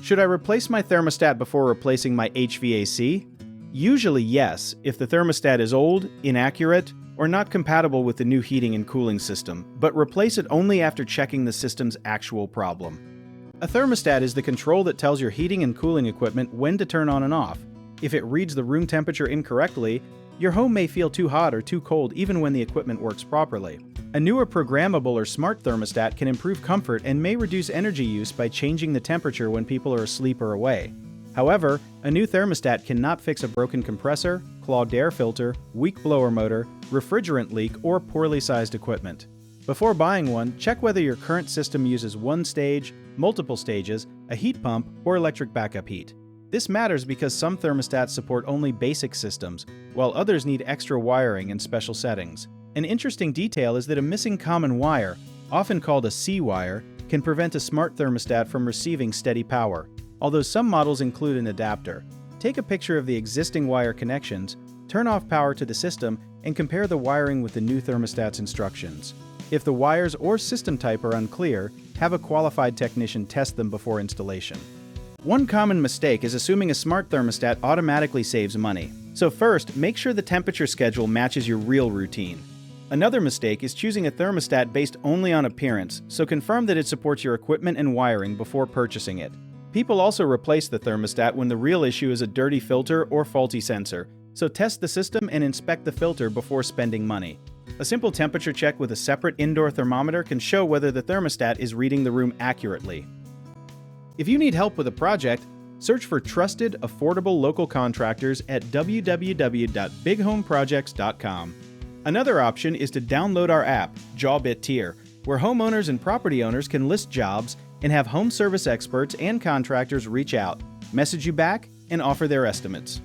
Should I replace my thermostat before replacing my HVAC? Usually yes, if the thermostat is old, inaccurate, or not compatible with the new heating and cooling system, but replace it only after checking the system's actual problem. A thermostat is the control that tells your heating and cooling equipment when to turn on and off. If it reads the room temperature incorrectly, your home may feel too hot or too cold even when the equipment works properly. A newer programmable or smart thermostat can improve comfort and may reduce energy use by changing the temperature when people are asleep or away. However, a new thermostat cannot fix a broken compressor, clogged air filter, weak blower motor, refrigerant leak, or poorly sized equipment. Before buying one, check whether your current system uses one stage, multiple stages, a heat pump, or electric backup heat. This matters because some thermostats support only basic systems, while others need extra wiring and special settings. An interesting detail is that a missing common wire, often called a C-wire, can prevent a smart thermostat from receiving steady power, although some models include an adapter. Take a picture of the existing wire connections, turn off power to the system, and compare the wiring with the new thermostat's instructions. If the wires or system type are unclear, have a qualified technician test them before installation. One common mistake is assuming a smart thermostat automatically saves money. So first, make sure the temperature schedule matches your real routine. Another mistake is choosing a thermostat based only on appearance, so confirm that it supports your equipment and wiring before purchasing it. People also replace the thermostat when the real issue is a dirty filter or faulty sensor, so test the system and inspect the filter before spending money. A simple temperature check with a separate indoor thermometer can show whether the thermostat is reading the room accurately. If you need help with a project, search for trusted, affordable local contractors at www.bighomeprojects.com. Another option is to download our app, Jobit Tier, where homeowners and property owners can list jobs and have home service experts and contractors reach out, message you back, and offer their estimates.